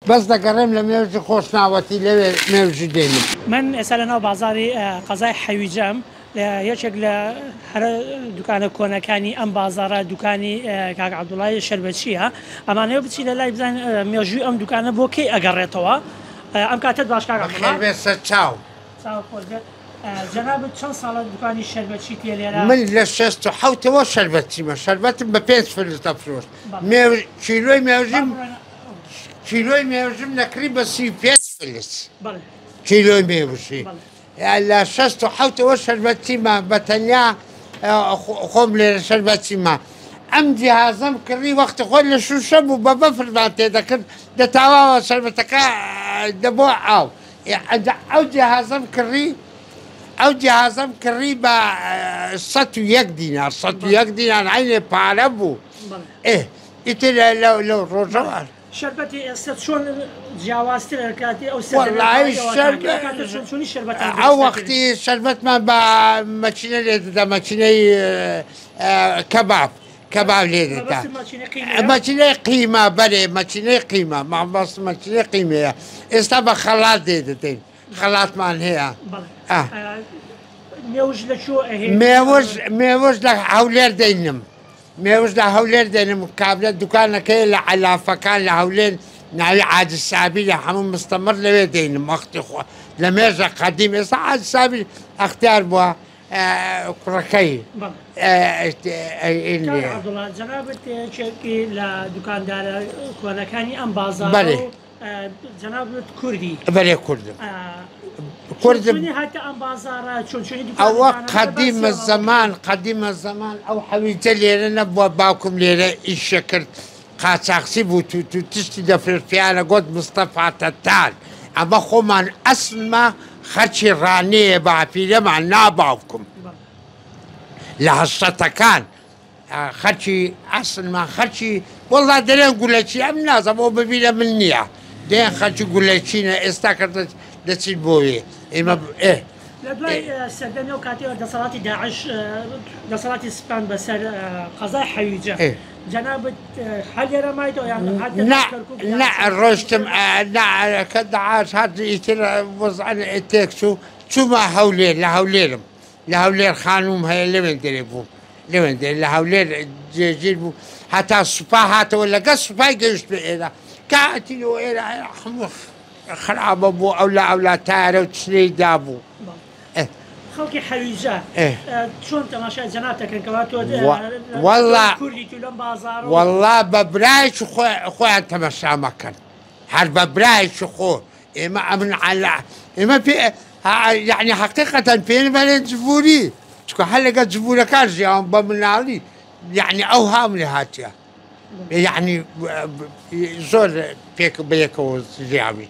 بەس دەگەڕێم لە مێژی خۆشناوەتی لەوێ مێژی دێنم. من ئێستا لەناو بازاری قەزای حەویجەم یەکێک لە هەرە دوکانە کۆنەکانی ئەم بازارە دوکانی کاک عەبدوڵای شەربەچیە. ئەمانەوە بچی لە لای بزان مێژووی ئەم دوکانە بۆ کەی ئەگەڕێتەوە. ئەم کاتت باش کاک عەبدوڵای. بەخێر سەر چاو. جەنابەت چەند ساڵە دوکانی شەربەچی پێ لێرە؟ من لە 67ەوە شەربەتچیمە، شەربەتم بە 5 فلس دەفرۆشت. کیلۆی مێژم نەکری بە 35 فلس. کیلۆی مێوشی. لە 67ەوە شەربەتچیمە بە تەنیا خۆم لێرە شەربەتچیمە. ئەم جیهازەم کڕی وەختی خۆی لە شوشە بوو بە بەفرمان تێدەکرد دەتاواوە شەربەتەکە دەبۆ ئاو. ئەو جیهازەم کڕی بە 101 دینار 101 دینار عینێ پارە بوو. ئیتر لەو ڕۆژەوە شەربەتی ئێستا چۆن جیاوازترە کاتی ئەو ئەو وەختی شەربەتمان بە مەچینە لێ دەدا، مەچینەی کەباب لێ دەدا، مەچینەی قیمە بەرێ مەچینەی قیمە مابەست مەچینەی قیمەیە. ئێستا بە خەڵات دێ دەدەین، خەڵاتمان هەیە. مێوەش لە هەولێر دەینم، مێوەش لە هەولێر دێنم، کابرا دوکانەکەی لە عەلافەکان لە هەولێر ناوی عاجز سابی لە هەموو مستەمر لەوێ دێنم وەختی خۆ لە مێژە قەدیم. ئێستا عاجز سابی ئەختیار بووە کوڕەکەی. جەنابەت یەکێکی لە دوکاندارە کۆنەکانی ئەم بازاڕ جەنابەت کوردی. بەڵێ کوردم. هاتە ئەم بازاڕە چۆنچۆنی ئەوە قەدیمە زەمان ئەو حەویجە لێرە نەبووە، باوکم لێرە ئیشە کرد، قاچاقچی بوو تو تشتی دەفرێت پیانە گوت مستەفا تەتال. ئەمە خۆمان ئەسلمە خەرچی ڕانەیە باپیرەمان ناباوکم لە هەشتەکان خەرچی ئەسلمان خەرچی وەڵا دەرێن گولەچی ئەم نازەم ئەو ببیرە من نییە دێن خەرچی گولەچینە ئێستا کردە دەچیت بۆیێ ئێمە لە دوای سەردەمی و کاتێوە دەسەڵاتی داعش دەسەڵاتی سپان بەسەر قەزای حەویجە جەنابەت هەلێرە مایتەوە یان ڕۆشتم کە داعش هات ئیتر وەزعەن تێکچوو چوومە هەولێر لە هەولێر خانووم هەیە لەوێن دەرێ بوو لەوێن دێ لە هەولێر جێگیر بوو هەتا سوپا هاتەوە لەگە سوپای گەیشت بە ئێرە کاتیەوە ئێرە هەموو خراپە بوو ئەولا تارە و چلەی دابوو. خەڵکی حەویجە چۆن تەماشای جەناب دەکەن کەوا تۆ کوردی تو لەم بازاڕ وەڵا بە برایکی خۆیان تەماشا مەکەن، هەر بە برایکی خۆ ئێمە ئەمن ئێمە یعنی حەقیقەتەن پێێن بەڵێن جبووری چکە هەر لەگە جبوورەکان ژیان بە مناڵی یعنی ئەو هام لێ هاتیە یعنی زۆر پێک بەیەکەوە ژیاوی.